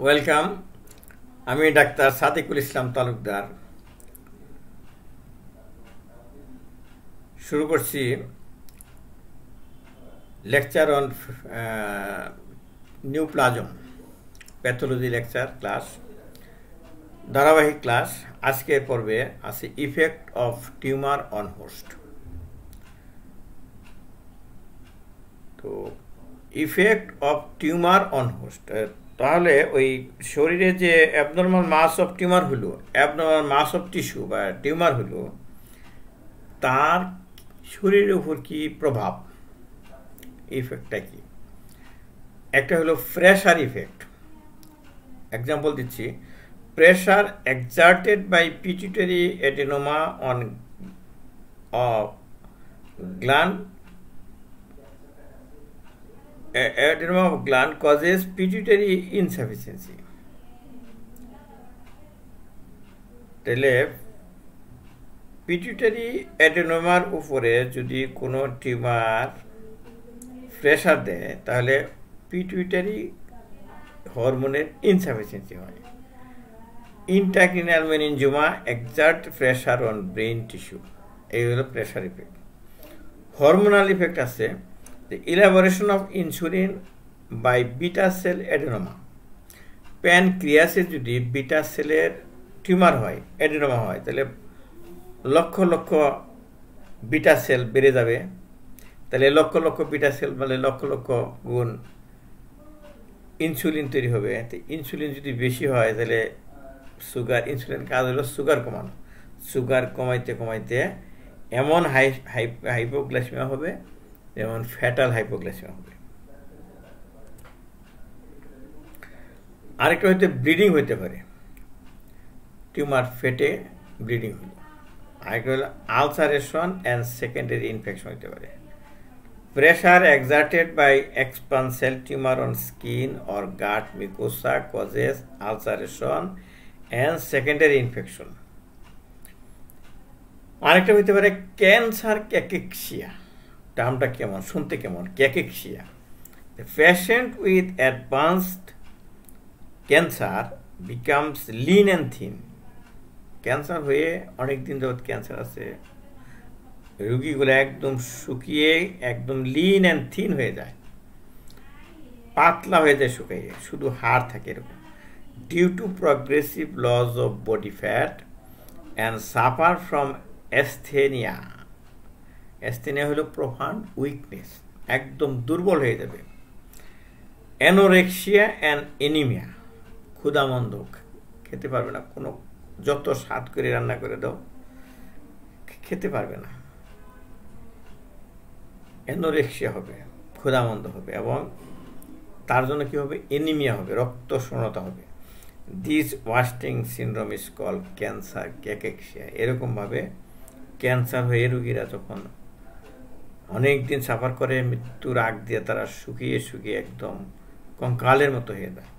Welcome. আমি doctor Sadikul ইসলাম তালুকদার। শুরু করছি lecture on neoplasm pathology lecture class, ধারাবাহিক ক্লাস। আজকের পর্বে আছে effect of tumour on host. তো effect of tumour on host, তাহলে ওই শরীরে যে অ্যাবনর্মাল মাস অফ টিউমার হলো, অ্যাবনর্মাল মাস অফ টিস্যু বা টিউমার হলো, তার শরীরের উপর কি প্রভাব, ইফেক্টটা কি? একটা হলো প্রেশার ইফেক্ট। এক্সাম্পল দিচ্ছি, pressure exerted by pituitary adenoma on gland adenoma of gland causes pituitary insufficiency. তাহলে পিটুইটারি অ্যাডেনোমার উপরে যদি কোনো টিউমার প্রেশার দেয়, তাহলে পিটুইটারি হরমোনের ইনসাফিসিয়েন্সি হয়। Intracranial meningioma exert pressure on brain tissue. এই হলো প্রেশার ইফেক্ট। হরমোনাল ইফেক্ট আছে, the elaboration of insulin by beta cell adenoma. প্যানক্রিয়াসে যদি বিটা সেলের টিউমার হয়, অ্যাডেনোমা হয়, তাহলে লক্ষ লক্ষ বিটা সেল বেড়ে যাবে। তাহলে লক্ষ লক্ষ বিটা সেল মানে লক্ষ লক্ষ গুণ ইনসুলিন তৈরি হবে। তো ইনসুলিন যদি বেশি হয়, তাহলে সুগার, ইনসুলিন কাজ হলো সুগার কমানো। সুগার কমাইতে কমাইতে এমন হাইপোগ্লাইসেমিয়া হবে, যেমন ফ্যাটাল হাইপোগ্লাইসেমিয়া হবে। আরেকটা হয়তো ব্লিডিং হইতে পারে, টিউমার ফেটে ব্লিডিং হলো। আরেকটা হলো আলসারেশন অ্যান্ড সেকেন্ডারি ইনফেকশন হইতে পারে। Pressure exerted by expansile tumour on skin or gut mucosa causes ulceration and secondary infection. আরেকটা হইতে পারে ক্যান্সার ক্যাকেক্সিয়া। টার্মটা কেমন, শুনতে কেমন, cachexia. The patient with advanced cancer becomes lean and thin. Cancer হয়ে অনেক দিন যাবত ক্যান্সার আছে, রোগীগুলো একদম শুকিয়ে একদম লিন অ্যান্ড থিন হয়ে যায়, পাতলা হয়ে যায়, শুকিয়ে শুধু হাড় থাকে এরকম। Due to progressive loss of body fat and suffer from asthenia. Asthenia হলো প্রফান্ড উইকনেস, একদম দুর্বল হয়ে যাবে। অ্যানোরেক্সিয়া অ্যান্ড এনিমিয়া, ক্ষুধামন্দ, খেতে পারবে না, কোনো যত স্বাদ করে রান্না করে দাও খেতে পারবে না। অ্যানোরেক্সিয়া হবে, ক্ষুধামন্দ হবে, এবং তার জন্য কি হবে, এনিমিয়া হবে, রক্ত শূন্যতা হবে। This wasting syndrome is called cancer cachexia. এরকমভাবে ক্যান্সার হয়ে রোগীরা যখন অনেক দিন সাফার করে, মৃত্যুর আগ দিয়ে তারা শুকিয়ে শুকিয়ে একদম কঙ্কালের মতো হয়ে যায়।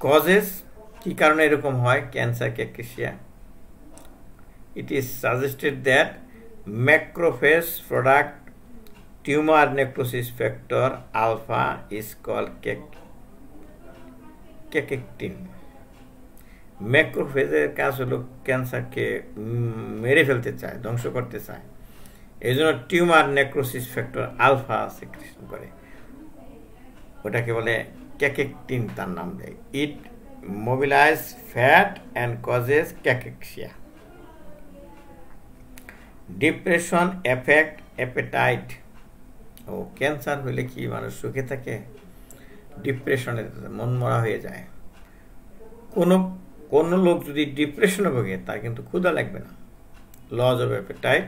কজেস, কি কারণে এরকম হয় cancer cachexia? It is suggested that macrophage product tumour necrosis factor alpha is called cachectin. ম্যাক্রোফেজের কাজ হলো ক্যান্সারকে মেরে ফেলতে চায়, ধ্বংস করতে চায়। এই জন্য tumour necrosis factor alpha secretion করে, ওটাকে বলে ক্যাকেকটিন, তার নাম দেয়। It mobilise fat and causes cachexia. Depression effect appetite. ও ক্যান্সার হলে কি মানুষ সুখে থাকে? ডিপ্রেশনে মন মরা হয়ে যায়। কোনো লোক যদি ডিপ্রেশনে ভোগে, তার কিন্তু ক্ষুধা লাগবে না। Loss of appetite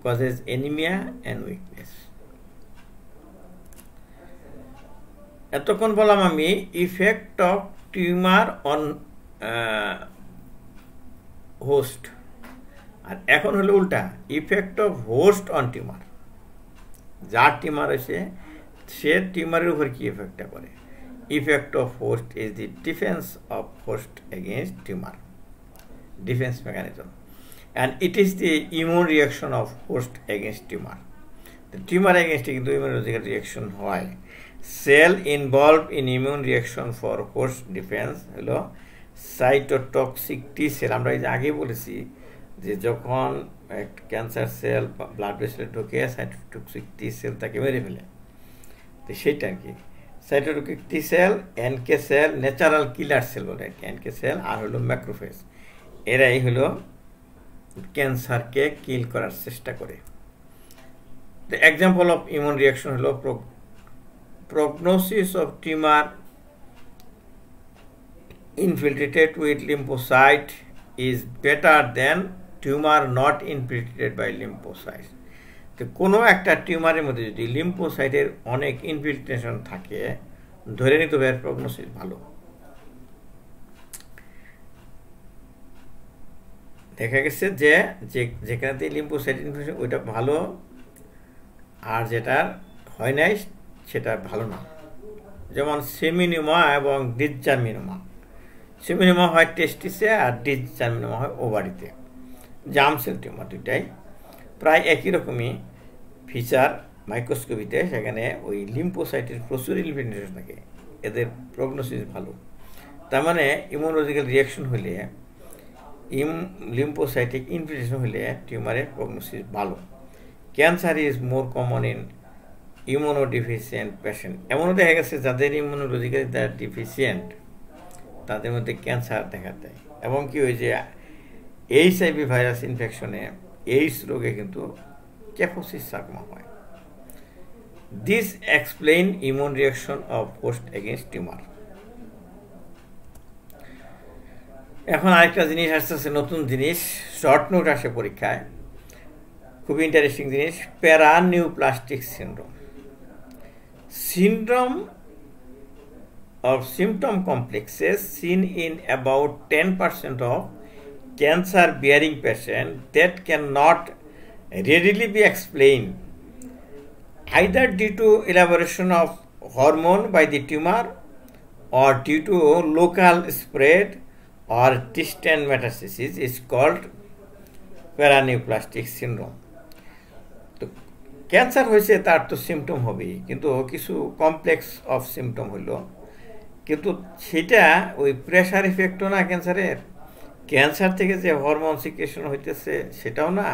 causes anemia and weakness. এতক্ষণ বললাম আমি effect of tumour on host, আর এখন হলো উল্টা, effect of host on tumour. যার টিউমার আছে সে টিউমারের উপর কি ইফেক্টটা করে। Effect of host is the defence of host against tumour, defence mechanism, and it is the immune reaction of host against tumor. Tumor এগেনস্টে কিন্তু ইমিউনোলজিক্যাল রিয়াকশন হয়। Cell involve in immune reaction for host defence হলো cytotoxic T cell. আমরা এই যে আগে বলেছি যে যখন একটা ক্যান্সার সেল ব্লাড ভেসেলে ঢুকে সাইটোটক্সিক টি সেল তাকে মেরে ফেলে, তো সেইটা আর কি cytotoxic T cell, NK cell, natural killer cell বলে এনকে সেল, আর হলো ম্যাক্রোফেজ, এরাই হলো ক্যান্সারকে কিল করার চেষ্টা করে। The example of immune reaction হলো prognosis of tumor infiltrated with lymphocyte is better than tumor not infiltrated by lymphocytes. তো কোনো একটা টিউমারের মধ্যে যদি লিম্ফোসাইটের অনেক ইনফিল্ট্রেশন থাকে, ধরে নিতে হবে প্রগনোসিস ভালো। দেখা গেছে যে যেখানে লিম্ফোসাইট ইনফিল্ট্রেশন ওইটা ভালো, আর যেটা হয় নাই সেটা ভালো না। যেমন সেমিনোমা এবং ডিসজার্মিনোমা। সেমিনোমা হয় টেস্টিসে আর ডিসজার্মিনোমা হয় ওভারিতে। জার্ম সেল টিউমার দুইটাই প্রায় একই রকমই ফিচার মাইক্রোস্কোপিতে, সেখানে ওই লিম্ফোসাইটের প্রচুর ইনফিল্ট্রেশন থাকে, এদের প্রগনোসিস ভালো। তার মানে ইমিউনোলজিক্যাল রিয়াকশন হলে লিম্ফোসাইটিক ইনফিল্ট্রেশন হলে টিউমারের প্রগনোসিস ভালো। Cancer is more common in immunodeficient patient. এমনও দেখা গেছে যাদের ইমিউনোলজিক্যালি তারা ডিফিসিয়েন্ট তাদের মধ্যে ক্যান্সার দেখা দেয়, এবং কি ওই যে HIV ভাইরাস ইনফেকশনে এইডস রোগে কিন্তু ক্যাফোসিস সার্কোমা হয়। This explain immune reaction of host against tumour. এখন আরেকটা জিনিস আসতেছে, নতুন জিনিস, শর্ট নোট আসে পরীক্ষায়, খুব ইন্টারেস্টিং জিনিস, প্যারানিউপ্লাস্টিক syndrome. Syndrome of symptom complexes seen in about 10% of cancer-bearing patients that cannot readily be explained either due to elaboration of hormone by the tumor or due to local spread or distant metastasis is called paraneoplastic syndrome. Cancer হয়েছে তার তো symptom হবেই, কিন্তু কিছু complex of symptom হইল, কিন্তু সেটা ওই প্রেশার ইফেক্টও না ক্যান্সারের, ক্যান্সার থেকে যে হরমোন সিক্রেশন হইতেছে সেটাও না,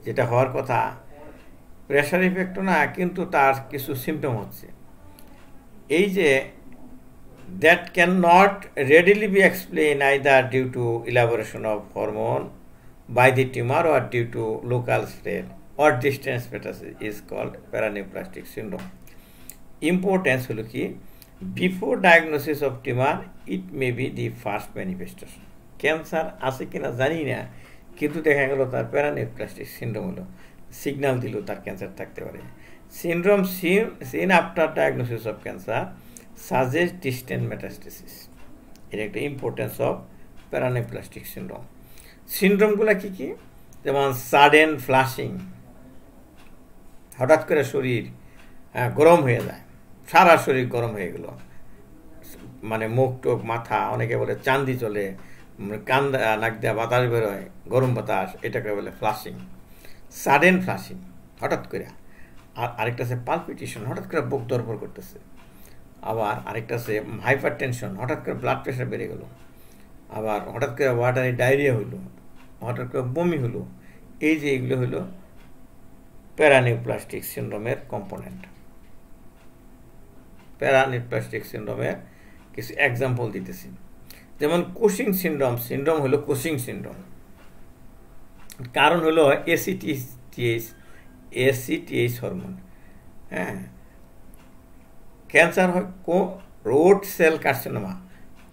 যেটা হওয়ার কথা, প্রেশার ইফেক্টও না, কিন্তু তার কিছু সিমটম হচ্ছে। এই যে that can not readily be explain either due to elaboration of hormone by the tumour or due to local spread or distance metastasis is called paraneoplastic syndrome. Importance হলো কি, before diagnosis of tumor it may be the first manifestation. Cancer আছে কিনা জানি না, কিন্তু দেখা গেল তার প্যারানিওপ্লাস্টিক সিন্ড্রোম হলো, সিগন্যাল দিল তার ক্যান্সার থাকতে পারে। Syndrome seen after diagnosis of cancer suggests distant metastasis. এটা একটা ইম্পর্টেন্স অফ প্যারানিওপ্লাস্টিক সিন্ড্রোম। সিন্ড্রোমগুলো কি কি? যেমন সাডেন ফ্লাশিং, হঠাৎ করে শরীর গরম হয়ে যায়, সারা শরীর গরম হয়ে গেল, মানে মুখ টোক মাথা, অনেকে বলে চান্দি চলে, কান নাক দেওয়া বাতাস বেরোয়, গরম বাতাস, এটাকে বলে ফ্লাশিং, সাডেন ফ্লাশিং হঠাৎ করে। আর আরেকটা আছে পালপিটেশন, হঠাৎ করে বুক ধরপড় করতেছে। আবার আরেকটা আছে হাইপার টেনশন, হঠাৎ করে ব্লাড প্রেশার বেড়ে গেল। আবার হঠাৎ করে ওয়াটারি ডায়রিয়া হইল, হঠাৎ করে বমি হলো। এই যে এগুলো হলো প্যারানিওপ্লাস্টিক সিন্ড্রোমের কম্পোনেন্ট। প্যারানিওপ্লাস্টিক সিন্ড্রোমের কিছু এক্সাম্পল দিতেছি, যেমন কুশিং সিন্ড্রোম। সিন্ড্রোম হলো কুশিং সিন্ড্রোম, কারণ হলো এসিটিএইচ হরমোন। হ্যাঁ, ক্যান্সার হয় রোড সেল কার্সিনোমা,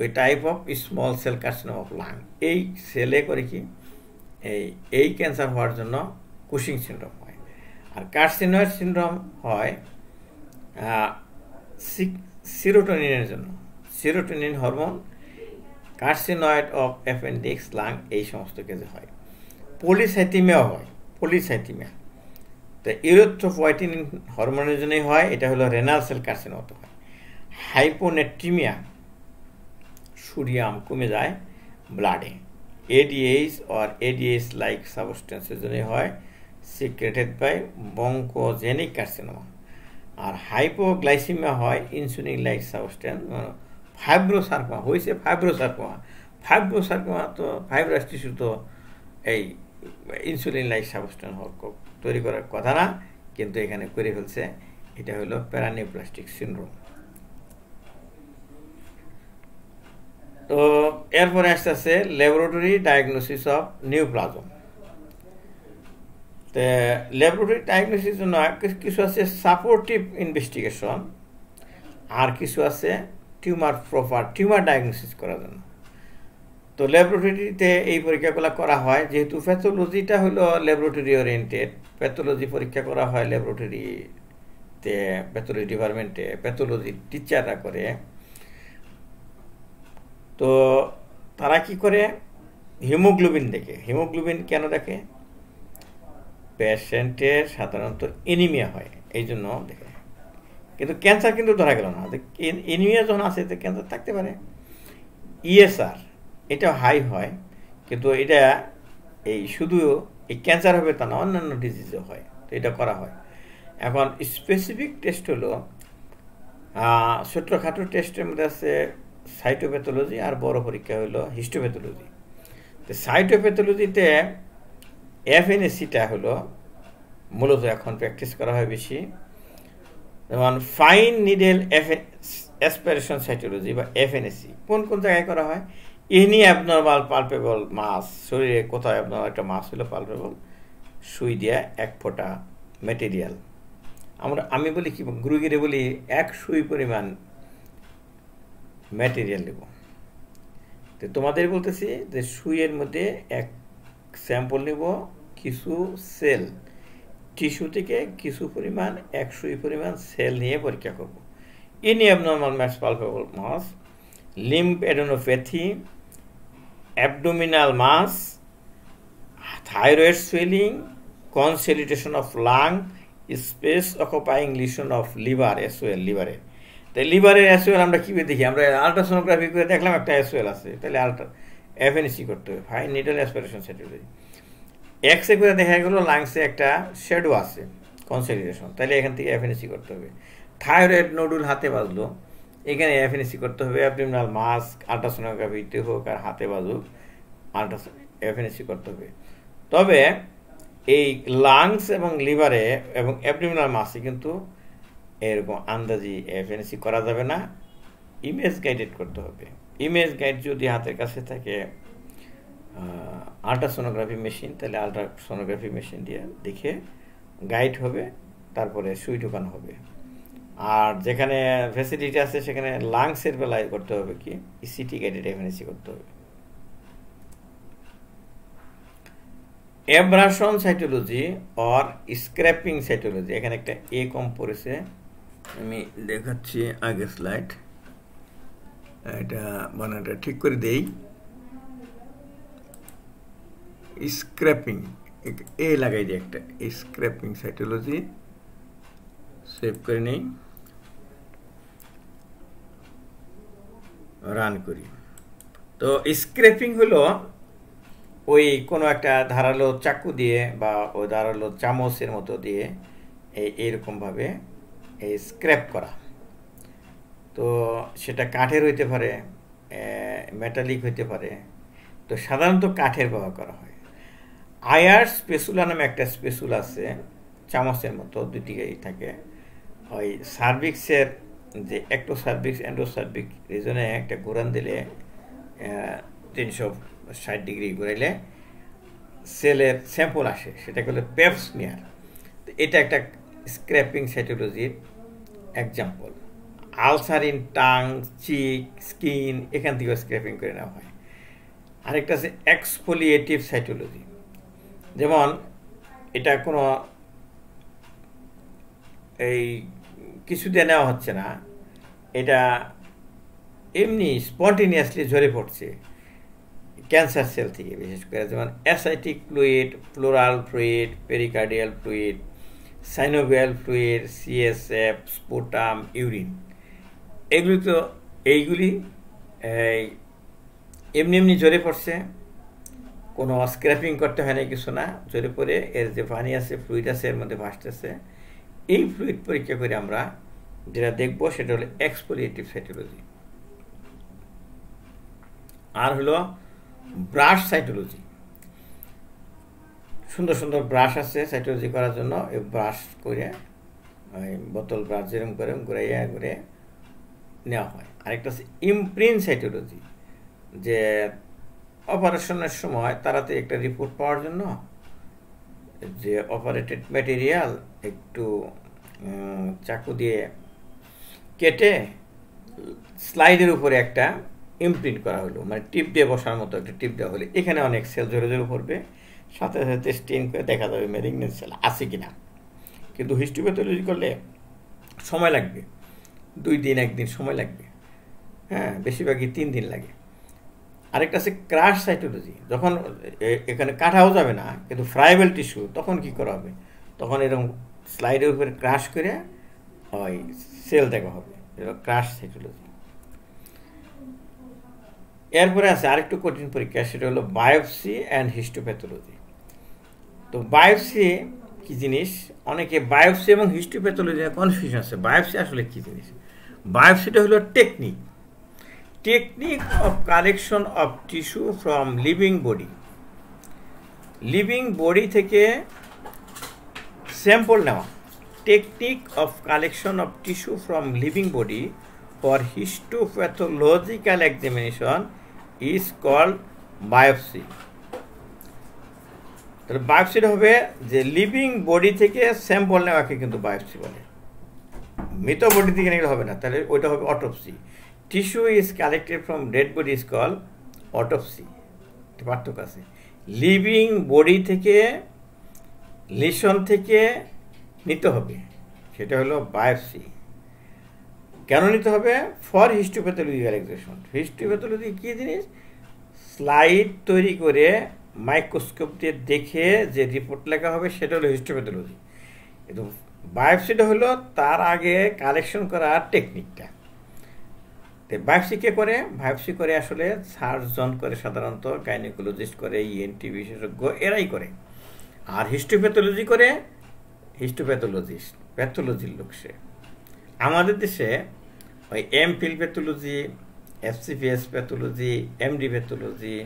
ওই type of small cell carcinoma of lung. এই সেলে করে কি এই ক্যান্সার হওয়ার জন্য কুশিং সিন্ড্রোম হয়। আর কার্সিনয়েড সিন্ড্রোম হয় সিরোটোনিনের জন্য, serotonin hormone, carcinoid of appendix, lung, এই সমস্ত কেসে হয়। পলিসাইথিমিয়াও হয়, পলিসাইথিমিয়া তো ইউরেথ্রোপয়েটিন হরমোনের জন্যই হয়, এটা হলো রেনাল সেল কার্সিনোমা হয়। হাইপোনেট্রিমিয়া, সোডিয়াম কমে যায় ব্লাডে, এডিএইচ অর এডিএইচ লাইক সাবস্টেন্সের জন্য হয়, সিক্রেটেড বাই বঙ্কোজেনিক কার্সিনোমা। আর হাইপোগ্লাইসিমিয়া হয় ইনসুলিন লাইক সাবস্টেন্স, ফাইব্রোসার্কোমা হয়েছে ফাইব্রোসার্কোমা তো ফাইব্রাস টিস্যু তো এই ইনসুলিন লাইক সাবস্টেন্স তৈরি করার কথা না, কিন্তু এখানে করে ফেলছে। এটা হলো প্যারানিওপ্লাস্টিক সিনড্রোম। তো এরপরে আসতেছে ল্যাবরেটরি ডায়াগনোসিস অফ নিউপ্লাজম। তো ল্যাবরেটরি ডায়াগনোসিস জন্য কিছু আছে সাপোর্টিভ ইনভেস্টিগেশন, আর কিছু আছে টিউমার ডায়াগনোসিস করার জন্য। তো ল্যাবরেটরিতে এই পরীক্ষাগুলো করা হয়, যেহেতু প্যাথোলজিটা হলো ল্যাবরেটরি ওরিয়েন্টেড, প্যাথোলজি পরীক্ষা করা হয় ল্যাবরেটরিতে, প্যাথোলজি ডিপার্টমেন্টে প্যাথোলজি টিচাররা করে। তো তারা কি করে, হিমোগ্লোবিন দেখে। হিমোগ্লোবিন কেন দেখে? পেশেন্টের সাধারণত এনিমিয়া হয়, এই জন্য দেখে। কিন্তু ক্যান্সার কিন্তু ধরা গেল না। এনিমিয়া যখন আছে তো ক্যান্সার থাকতে পারে। ইএসআর এটা হাই হয়, কিন্তু এটা এই শুধু এই ক্যান্সার হবে তা না, অন্যান্য ডিজিজও হয়, তো এটা করা হয়। এখন স্পেসিফিক টেস্ট হলো ছোট্টখাটো টেস্টের মধ্যে আছে সাইটোপ্যাথোলজি, আর বড় পরীক্ষা হলো হিস্টোপ্যাথোলজি। তো সাইটোপ্যাথোলজিতে এফএনএসিটা হলো মূলত এখন প্র্যাকটিস করা হয় বেশি। যেমন ফাইন নিডেল অ্যাসপিরেশন সাইটোলজি বা এফএনএসি কোন কোন জায়গায় করা হয়? এনি অ্যাবনর্মাল পালপেবল মাস, শরীরে কোথাও অ্যাবনর্মাল একটা মাস হলো পালপেবল, সুই দিয়ে এক ফোঁটা ম্যাটেরিয়াল, আমি বলি কি গুরুগিরে বলি এক সুই পরিমাণ ম্যাটেরিয়াল নেব। তো তোমাদের বলতেছি যে সুইয়ের মধ্যে এক স্যাম্পল নেব, কিছু সেল টিস্যু থেকে কিছু পরিমাণ, এক সুই পরিমাণ সেল নিয়ে পরীক্ষা করব। Any abnormal mass palpable mass, lymphadenopathy, abdominal mass, thyroid swelling, consolidation of lung, space occupying lesion of liver, SOL লিভারে। তাই লিভারের এসওএল আমরা কীভাবে দেখি? আমরা আলট্রাসোনোগ্রাফি করে দেখলাম একটা এসওএল আছে, তাহলে এফএনসি করতে হবে, fine needle aspiration cytology. X ray করে দেখা গেলো লাংসে একটা শ্যাডো আছে, কনসলিডেশন, তাহলে এখান থেকে এফএনসি করতে হবে। থাইরয়েড নোডুল হাতে বাজলো, এখানে এফএনসি করতে হবে। অ্যাবডোমিনাল মাস আলট্রাসোনোগ্রাফিতে হোক আর হাতে বাজুক, এফএনসি করতে হবে। তবে এই লাংস এবং লিভারে এবং অ্যাবডোমিনাল মাসে কিন্তু এরকম আন্দাজি এফএনসি করা যাবে না, ইমেজ গাইডেড করতে হবে। ইমেজ গাইড যদি হাতের কাছে থাকে আলট্রাসোনোগ্রাফি মেশিন, তাহলে আলট্রাসোনোগ্রাফি মেশিন দিয়ে দেখে গাইড হবে, তারপরে সুই ঢোকানো হবে। আর যেখানে ফ্যাসিলিটি আছে সেখানে লাংসের বেলায় করতে হবে কি সিটি গাইডেড এফএনসি করতে হবে। অ্যাব্রাশন সাইটোলজি অর স্ক্র্যাপিং সাইটোলজি, এখানে একটা এ কম পড়েছে, আমি দেখাচ্ছি আগে স্লাইড, এটা বানানটা ঠিক করে দেই। স্ক্র্যাপিং এ লাগাই দিই একটা, স্ক্র্যাপিং সাইটোলজি সেভ করে নেই, রান করি। তো স্ক্র্যাপিং হলো ওই কোনো একটা ধারালো চাকু দিয়ে বা ওই ধারালো চামচের মতো দিয়ে এইরকমভাবে এই স্ক্র্যাপ করা। তো সেটা কাঠের হইতে পারে, মেটালিক হইতে পারে, তো সাধারণত কাঠের ব্যবহার করা হয়। আয়ার স্পেসুলা নামে একটা স্পেসুলা আছে, চামচের মতো দুদিকেই থাকে। ওই সার্ভিক্সের যে একটোসার্ভিক্স এন্ডোসার্ভিক রিজনে একটা ঘুরান দিলে 360 ডিগ্রি ঘুরাইলে সেলের স্যাম্পল আসে, সেটাকে বলে পেপ স্মিয়ার। তো এটা একটা স্ক্র্যাপিং সাইটোলজির example. Ulcer in tongue, cheek, skin, এখান থেকে স্ক্র্যাপিং করে নেওয়া হয়। আরেকটা আছে এক্সফোলিয়েটিভ সাইটোলজি, যেমন এটা কোনো এই কিছু দিয়ে নেওয়া হচ্ছে না, এটা এমনি স্পন্টেনিয়াসলি ঝরে পড়ছে ক্যান্সার সেল থেকে, বিশেষ করে যেমন ascitic fluid, pleural fluid, pericardial fluid, synovial fluid, CSF, sputum, urine, এগুলি তো এইগুলি এমনি এমনি ঝরে পড়ছে, কোনো স্ক্র্যাপিং করতে হয় না, কিছু না, জোরে পরে এর যে পানি আছে, ফ্লুইড আছে, এর মধ্যে ভাসতেছে। এই ফ্লুইড পরীক্ষা করে আমরা যেটা দেখব সেটা হলো এক্সফোলিয়েটিভ সাইটোলজি। আর হলো ব্রাশ সাইটোলজি। সুন্দর সুন্দর ব্রাশ আছে সাইটোলজি করার জন্য, এই ব্রাশ করে বোতল ব্রাশ যেরকম করে ঘুরাইয়া ঘুরে নেওয়া হয়। আরেকটা আছে ইমপ্রিন্ট সাইটোলজি, যে অপারেশনের সময় তাড়াতাড়ি একটা রিপোর্ট পাওয়ার জন্য যে অপারেটেড ম্যাটেরিয়াল একটু চাকু দিয়ে কেটে স্লাইডের উপরে একটা ইমপ্রিন্ট করা হলো, মানে টিপ দিয়ে বসার মতো একটা টিপ দেওয়া হলে এখানে অনেক সেল জোরে জোরে পড়বে, সাথে সাথে স্টেন করে দেখা যাবে ম্যালিগন্যান্ট সেল আছে কিনা। কিন্তু হিস্টোপ্যাথোলজি করলে সময় লাগবে, 2 দিন 1 দিন সময় লাগবে, হ্যাঁ, বেশিরভাগই 3 দিন লাগে। আরেকটা আছে ক্রাশ সাইটোলজি, যখন এখানে কাটাও যাবে না কিন্তু ফ্রাইবেল টিস্যু, তখন কি করা হবে, তখন এরকম স্লাইডের উপরে ক্রাশ করে ওই সেল দেখা হবে, ক্রাশ সাইটোলজি। এরপরে আছে আরেকটু কঠিন পরীক্ষা, সেটা হলো বায়োপসি অ্যান্ড হিস্টোপ্যাথোলজি। তো বায়োপসি কি জিনিস, অনেকে বায়োপসি এবং হিস্টোপ্যাথোলজি কনফিউশন আছে। বায়োপসি আসলে কি জিনিস? বায়োপসিটা হলো technique of collection of tissue from living body. Living body থেকে স্যাম্পল নেওয়া, technique of collection of tissue from living body for histopathological examination is called biopsy. তাহলে বায়োপসিটা হবে যে লিভিং বডি থেকে স্যাম্পল নেওয়াকে কিন্তু বায়োপসি বলে, মৃত বডি থেকে নিলে হবে না, তাহলে ওইটা হবে autopsy. Tissue is collected from dead body is call autopsy. পার্থক্য আছে, লিভিং বডি থেকে লিশন থেকে নিতে হবে, সেটা হলো বায়োপসি। কেন নিতে হবে? For histopathological examination. হিস্টোপ্যাথোলজি কী জিনিস? স্লাইড তৈরি করে মাইক্রোস্কোপ দিয়ে দেখে যে রিপোর্ট লেখা হবে সেটা হলো হিস্টোপ্যাথোলজি। কিন্তু বায়োপসিটা হলো তার আগে কালেকশন করার টেকনিকটা। বায়োপসি কে করে? বায়োপসি করে আসলে সার্জন করে, সাধারণত গাইনোকোলজিস্ট করে, ইএনটি বিশেষজ্ঞ এরাই করে। আর হিস্টোপ্যাথোলজি করে হিস্টোপ্যাথোলজিস্ট, প্যাথোলজির লোক সে। আমাদের দেশে ওই MPhil pathology, FCPS pathology, MD pathology,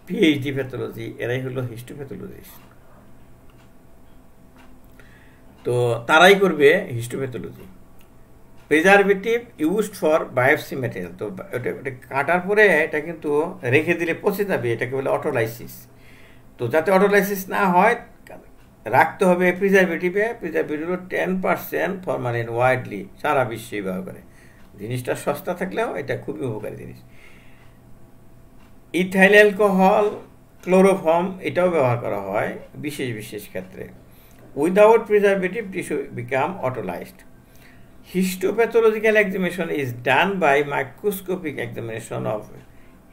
PhD pathology এরাই হলো হিস্টোপ্যাথোলজিস্ট। তো তারাই করবে histopathology. Preservative used for biopsy material, তো ওটা কাটার পরে এটা কিন্তু রেখে দিলে পচে যাবে, এটাকে বলে অটোলাইসিস। তো যাতে অটোলাইসিস না হয় রাখতে হবে প্রিজারভেটিভে। প্রিজারভেটিভ হলো 10% ফরমালিন, ওয়াইডলি সারা বিশ্বে ব্যবহার করে। জিনিসটা সস্তা থাকলেও এটা খুবই উপকারী জিনিস। ইথাইল অ্যালকোহল, ক্লোরোফর্ম এটাও ব্যবহার করা হয় বিশেষ বিশেষ ক্ষেত্রে। Without preservative tissue become autolysed. Histopathological examination is done by microscopic examination of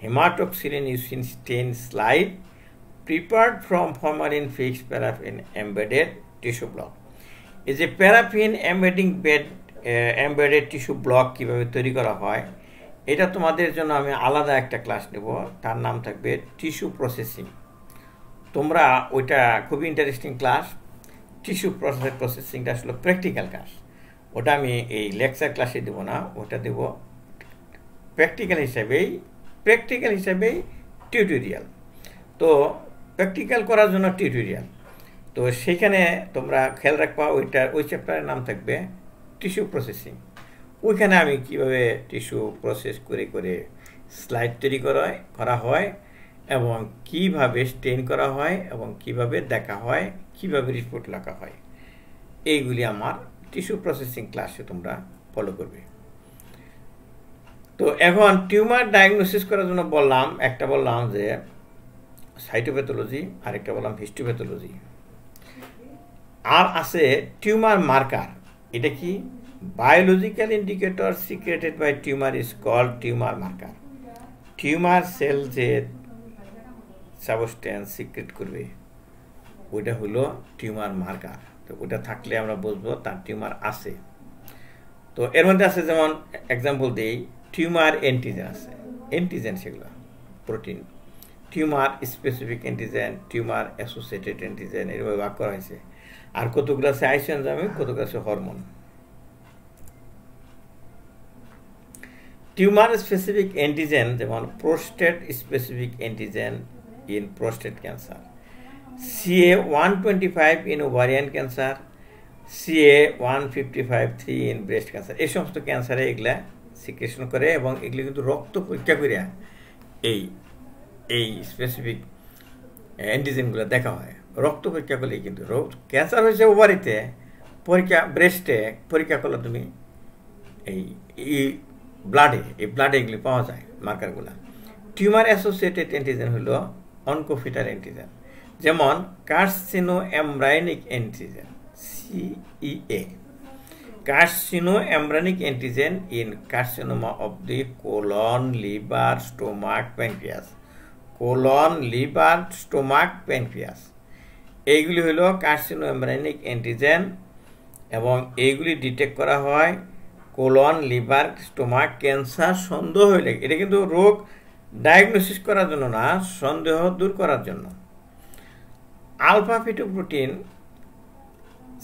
hematoxylin using stain slide prepared from formalin fixed paraffin embedded tissue block. এই যে প্যারাফিন embedded tissue block কিভাবে তৈরি করা হয়, এটা তোমাদের জন্য আমি আলাদা একটা ক্লাস নেব, তার নাম থাকবে টিস্যু প্রসেসিং। তোমরা ওইটা খুবই ইন্টারেস্টিং ক্লাস। টিস্যু প্রসেসিংটা আসলে প্র্যাকটিক্যাল কাজ, ওটা আমি এই লেকচার ক্লাসে দেবো না, ওটা দেব প্র্যাকটিক্যাল হিসাবেই টিউটোরিয়াল। তো প্র্যাকটিক্যাল করার জন্য টিউটোরিয়াল, তো সেখানে তোমরা খেয়াল রাখবা ওই চ্যাপ্টারের নাম থাকবে টিস্যু প্রসেসিং। ওইখানে আমি কিভাবে টিস্যু প্রসেস করে করে স্লাইড তৈরি করা হয় এবং কিভাবে স্টেন করা হয় এবং কিভাবে দেখা হয়, কিভাবে রিপোর্ট লেখা হয়, এইগুলি আমার টিস্যু প্রসেসিং ক্লাসে তোমরা ফলো করবে। তো এখন টিউমার ডায়াগনোসিস করার জন্য একটা বললাম যে সাইটোপ্যাথোলজি, আরেকটা বললাম হিস্টোপ্যাথোলজি, আর আছে টিউমার মার্কার। এটা কি? Biological indicator secreted by tumour is called tumour marker. Tumour cell যে সাবস্টেন্স সিক্রেট করবে ওইটা হলো টিউমার মার্কার। তো ওটা থাকলে আমরা বুঝবো তার টিউমার আছে। তো এর মধ্যে আছে যেমন এক্সাম্পল দিই, টিউমার অ্যান্টিজেন আছে, অ্যান্টিজেন সেগুলো protein. Tumour specific antigen, tumour associated antigen এভাবে ভাগ করা হয়েছে। আর কতগুলো আছে আইসোএনজাইমিক, কতগুলো আছে হরমোন। টিউমার স্পেসিফিক অ্যান্টিজেন যেমন prostate specific antigen in prostate cancer, CA-125 in ovarian cancer, CA-155-3 in breast cancer. এই সমস্ত ক্যান্সারে এগুলা সিক্রেশন করে এবং এগুলি কিন্তু রক্ত পরীক্ষা করিয়া এই স্পেসিফিক অ্যান্টিজেনগুলো দেখা হয়। রক্ত পরীক্ষা করলেই কিন্তু ক্যান্সার হয়েছে ওভারিতে, পরীক্ষা ব্রেস্টে পরীক্ষা করলে তুমি এই ব্লাডে এগুলি পাওয়া যায় মার্কারগুলো। টিউমার অ্যাসোসিয়েটেড অ্যান্টিজেন হলো অনকোফিটার অ্যান্টিজেন, যেমন carcinoembryonic antigen CEA, carcinoembryonic antigen in carcinoma of the colon, liver, stomach, pancreas. Colon, liver, stomach, pancreas এইগুলি হলো কার্সিনোএমব্রায়োনিক অ্যান্টিজেন এবং এইগুলি ডিটেক্ট করা হয় কোলন, লিভার, স্টোমাক ক্যান্সার সন্দেহ হইলে। এটা কিন্তু রোগ ডায়াগনোসিস করার জন্য না, সন্দেহ দূর করার জন্য। আলফা ফিটোপ্রোটিন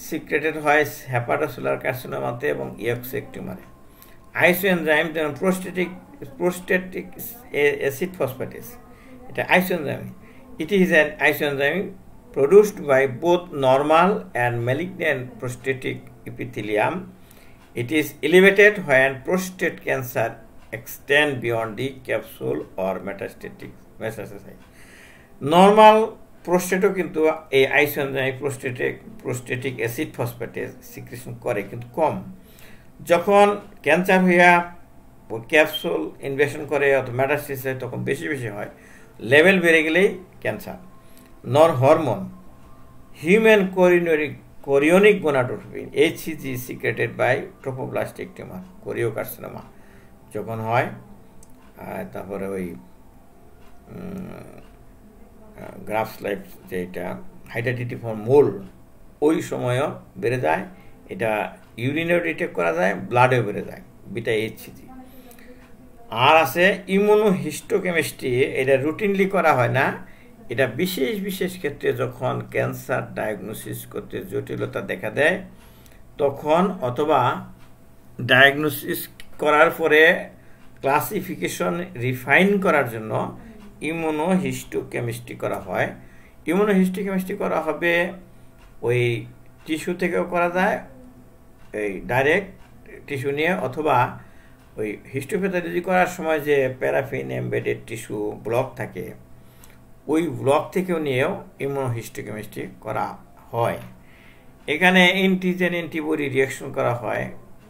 সিক্রেটেড হয় হেপাটোসেলুলার কার্সিনোমাতে এবং ইয়ক্সেক টিউমারে। আইসোএনজাইম যেমন প্রোস্টেটিক অ্যাসিড ফসফেটেস, এটা isoenzyme. It is an isoenzyme produced by both normal and malignant prostatic epithelium. It is elevated when prostate cancer extend beyond the capsule or metastatic metastasized. Normal প্রোস্টেটও কিন্তু এই isoenzyme prostatic acid phosphatase secretion করে, কিন্তু কম। যখন cancer হইয়া capsule invasion করে অথবা metastasis হয় তখন বেশি হয়, লেভেল বেড়ে গেলেই cancer. Non hormone human chorionic gonadotropin HCG secreted by trophoblastic tumour, choriocarcinoma যখন হয়, তারপরে ওই গ্রাফস লাইফ যেটা হাইড্রাটিটিফর্ম মোল ওই সময়ও বেড়ে যায়। এটা ইউরিনেও ডিটেক্ট করা যায়, ব্লাডেও বেড়ে যায়, বিটা HCG। আর আছে ইমিউনোহিস্টোকেমিস্ট্রি, এটা রুটিনলি করা হয় না, এটা বিশেষ ক্ষেত্রে যখন ক্যান্সার ডায়াগনোসিস করতে জটিলতা দেখা দেয় তখন, অথবা ডায়াগনোসিস করার পরে ক্লাসিফিকেশন রিফাইন করার জন্য ইমিউনোহিস্টোকেমিস্ট্রি করা হয়। ইমিউনোহিস্টোকেমিস্ট্রি করা হবে ওই টিস্যু থেকেও করা যায়, এই ডাইরেক্ট টিস্যু নিয়ে, অথবা ওই হিস্টোপ্যাথোলজি করার সময় যে প্যারাফিন এমবেডেড টিস্যু ব্লক থাকে ওই ব্লক থেকেও নিয়েও ইমিউনোহিস্টোকেমিস্ট্রি করা হয়। এখানে অ্যান্টিজেন অ্যান্টিবডি রিয়াকশন করা হয়,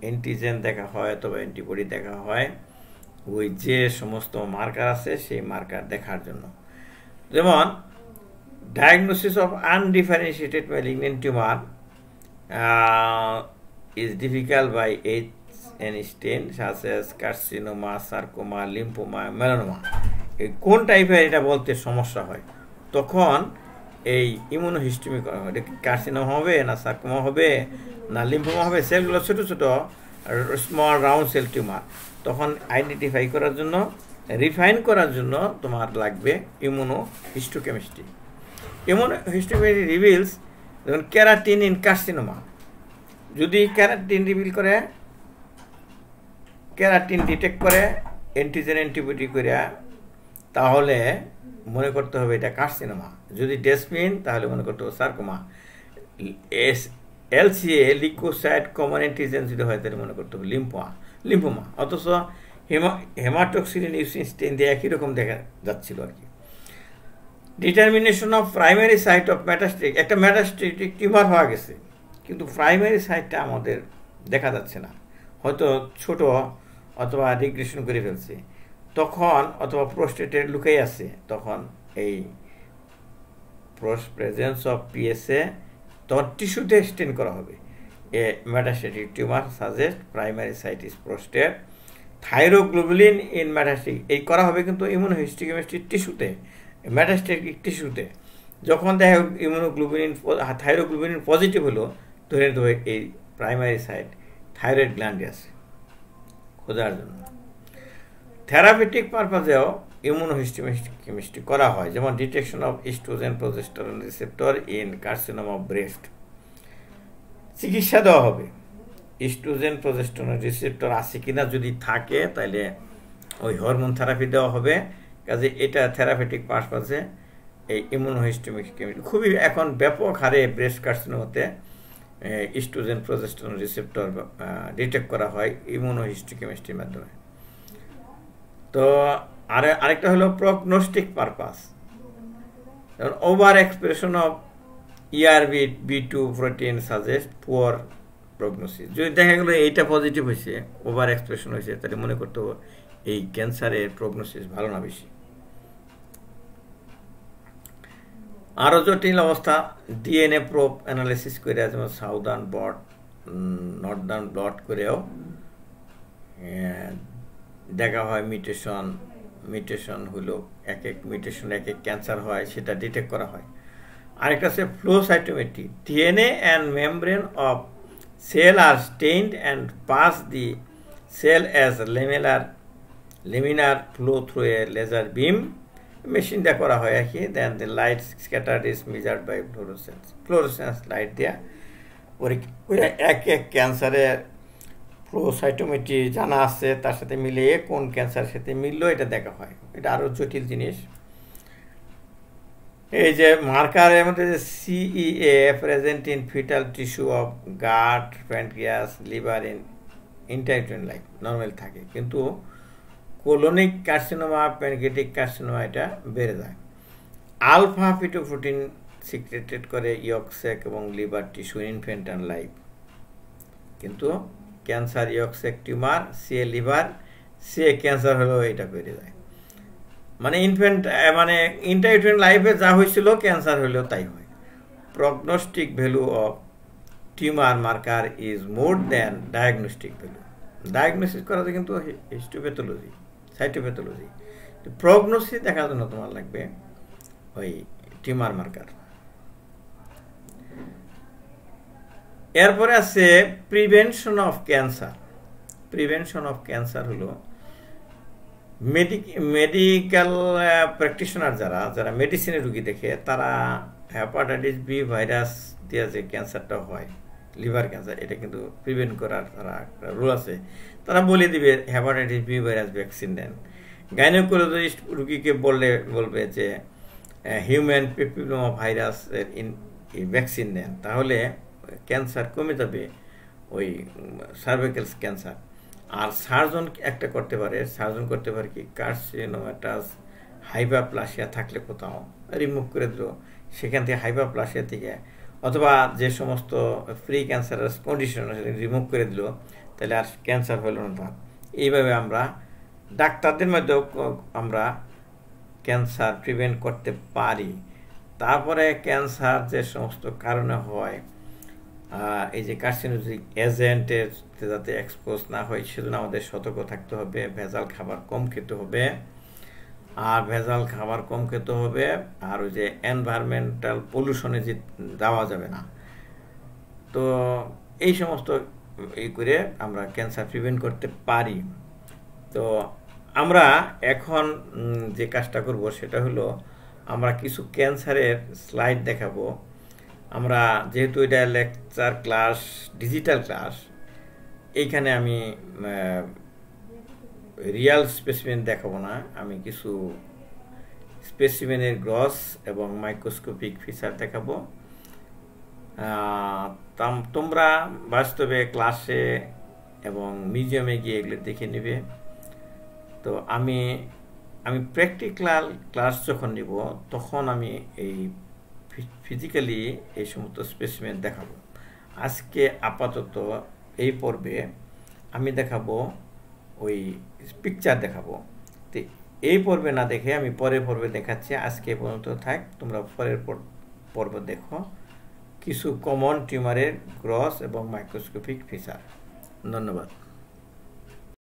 অ্যান্টিজেন দেখা হয় অথবা অ্যান্টিবডি দেখা হয় ওই যে সমস্ত মার্কার আছে সেই মার্কার দেখার জন্য। যেমন diagnosis of undifferentiated malignant tumour is difficult by HN stain such as carcinoma, sarcoma, lymphoma, melanoma. এই কোন টাইপের এটা বলতে সমস্যা হয় তখন এই ইমিউনোহিস্টোমি করা হয়। কার্সিনোমা হবে না সার্কোমা হবে না লিম্ফোমা হবে, সেলগুলো ছোট স্মল রাউন্ড সেল টিউমার, তখন আইডেন্টিফাই করার জন্য, রিফাইন করার জন্য তোমার লাগবে ইমিউনোহিস্টোকেমিস্ট্রি। ইমিউনোহিস্টোকেমিস্ট্রি রিভিলস যেমন ক্যারাটিন ইন কার্সিনোমা, যদি ক্যারাটিন রিভিল করে, ক্যারাটিন ডিটেক্ট করে অ্যান্টিজেন অ্যান্টিবডি করে, তাহলে মনে করতে হবে এটা কার্সিনোমা। যদি ডেসপিন তাহলে মনে করতে হবে sarcoma. LCA leucocyte common antigen যদি হয় তাহলে মনে করতে হবে লিম্ফোমা। অথচ হেমাটোক্সিলিন ইউসিন স্টেন দিয়ে একই রকম দেখা যাচ্ছিল আর কি। Determination of primary site of metastatic, একটা মেটাস্টেটিক টিউমার হওয়া গেছে কিন্তু প্রাইমারি সাইটটা আমাদের দেখা যাচ্ছে না, হয়তো ছোট অথবা রিগ্রেশন করে ফেলছে, তখন অথবা প্রোস্টেটের লুকাই আছে, তখন এই প্রেজেন্স অফ PSA তখন টিস্যুতে স্টেন করা হবে। A metastatic tumour suggest primary site is prostate. Thyroglobulin in metastatic এই করা হবে কিন্তু ইমিউনোহিস্টোকেমিস্ট্রি টিস্যুতে, মেটাস্টেটিক টিস্যুতে। যখন দেখা থাইরোগ্লোবুলিন পজিটিভ হলো ধরে ধরে এই প্রাইমারি সাইট থাইরয়েড গ্ল্যান্ডে আছে খোঁজার জন্য। থেরাপিউটিক পারপাজেও ইমিউনোহিস্টোকেমিস্ট্রি করা হয়, যেমন detection of oestrogen progesterone receptor in carcinoma of breast. চিকিৎসা দেওয়া হবে, ইস্ট্রোজেন প্রজেস্টেরন রিসেপ্টর আছে কিনা যদি থাকে তাহলে ওই হরমোন থেরাপি দেওয়া হবে। কাজে এটা থেরাপিউটিক পারপাসে এই ইমিউনোহিস্টোকেমিস্ট্রি খুবই এখন ব্যাপক হারে ব্রেস্ট কার্সিনোমাতে ইস্ট্রোজেন প্রজেস্টেরন রিসেপ্টর ডিটেক্ট করা হয় ইমিউনোহিস্টোকেমিস্ট্রির মাধ্যমে। তো আরেকটা হলো প্রগনোস্টিক পারপাস, যেমন over expression of ERB2 protein suggest poor prognosis. যদি দেখা গেলো এইটা পজিটিভ হয়েছে, ওভার এক্সপ্রেশন হয়েছে, তাহলে মনে করতে হবে এই ক্যান্সারের প্রগনোসিস ভালো না বেশি। আরও জটিল অবস্থা DNA প্রোব অ্যানালাইসিস করে, যেমন সাউদার্ন ব্লট নর্দার্ন ব্লট করেও দেখা হয় মিউটেশন হলো এক মিউটেশন এক ক্যান্সার হয়, সেটা ডিটেক্ট করা হয়। আরেকটা আছে flow cytometry. DNA and membrane of cell are stained and pass the cell as laminar flow through a laser beam. Machine দিয়ে করা হয় আর কি। দেন the light scattered is measured by fluorescence light দিয়া এক ক্যান্সারের ফ্লো সাইটোমেট্রি জানা আছে, তার সাথে মিলিয়ে কোন ক্যান্সারের সাথে মিললো এটা দেখা হয়। এটা আরও জটিল জিনিস। এই যে মার্কারের মধ্যে যে CEA present in fetal tissue of gut, pancreas, liver in intrauterine life normal থাকে, কিন্তু কোলোনিক কার্সিনোমা, প্যানক্রিয়াটিক কার্সিনোমা এটা বেড়ে যায়। আলফা ফিটোপ্রোটিন সিক্রেটেড করে ইয়ক স্যাক এবং লিভার টিস্যু ইনফ্যান্টাইল লাইফ, কিন্তু cancer yolk sac tumour, CA liver, CA cancer হলেও এটা বেড়ে যায়। মানে ইন্টারভিউন লাইফে যা হয়েছিল ক্যান্সার হলেও তাই হয়। Prognostic value of tumour marker is more than diagnostic value. Diagnosis করাতে কিন্তু হিস্টোপ্যাথোলজি, সাইটোপ্যাথোলজি, প্রগনোসিস দেখার জন্য তোমার লাগবে ওই টিউমার মার্কার। এরপরে আছে prevention of cancer. Prevention of cancer হলো মেডিকেল প্র্যাকটিশনার যারা মেডিসিনের রুগী দেখে, তারা হেপাটাইটিস B ভাইরাস দিয়ে যে ক্যান্সারটা হয়, লিভার ক্যান্সার, এটা কিন্তু প্রিভেন্ট করার তারা একটা রুল আছে। তারা বলে দিবে হেপাটাইটিস B ভাইরাস ভ্যাকসিন দেন। গাইনোকোলজিস্ট রুগীকে বলবে যে হিউম্যান প্যাপিলোমা ভাইরাসের ভ্যাকসিন দেন, তাহলে ক্যান্সার কমে যাবে, ওই সার্ভাইকাল ক্যান্সার। আর সার্জন একটা করতে পারে, কি কার্সিনোমাটাস হাইপারপ্লাসিয়া থাকলে কোথাও রিমুভ করে দিল, সেখান থেকে হাইপারপ্লাসিয়া থেকে, অথবা যে সমস্ত প্রি ক্যান্সারাস কন্ডিশন রিমুভ করে দিল, তাহলে আর ক্যান্সার হইল না তার। এইভাবে আমরা ডাক্তারদের মধ্যেও আমরা ক্যান্সার প্রিভেন্ট করতে পারি। তারপরে ক্যান্সার যে সমস্ত কারণে হয়, এই যে কার্সিনোজেনিক এজেন্টের যাতে এক্সপোজ না হয় সেজন্য আমাদের সতর্ক থাকতে হবে। ভেজাল খাবার কম খেতে হবে, আর ওই যে এনভায়রনমেন্টাল পলিউশনে যে যাওয়া যাবে না। তো এই সমস্ত করে আমরা ক্যান্সার প্রিভেন্ট করতে পারি। তো আমরা এখন যে কাজটা করব সেটা হলো আমরা কিছু ক্যান্সারের স্লাইড দেখাবো। আমরা যেহেতু এটা লেকচার ক্লাস, ডিজিটাল ক্লাস, এইখানে আমি রিয়াল স্পেসিমেন দেখাবো না, আমি কিছু স্পেসিমেনের গ্রস এবং মাইক্রোস্কোপিক ফিচার দেখাবো। তোমরা বাস্তবে ক্লাসে এবং মিউজিয়ামে গিয়ে এগুলো দেখে নেবে। তো আমি প্র্যাকটিক্যাল ক্লাস যখন নিব তখন আমি এই ফিজিক্যালি এই সমস্ত স্পেসিমেন দেখাবো। আজকে আপাতত এই পর্বে আমি দেখাবো ওই পিকচার দেখাবো। তো এই পর্বে না দেখে আমি পরের পর্বে দেখাচ্ছি। আজকে পর্যন্ত থাক, তোমরা পরের পর্ব দেখো কিছু কমন টিউমারের গ্রস এবং মাইক্রোস্কোপিক ফিচার। ধন্যবাদ।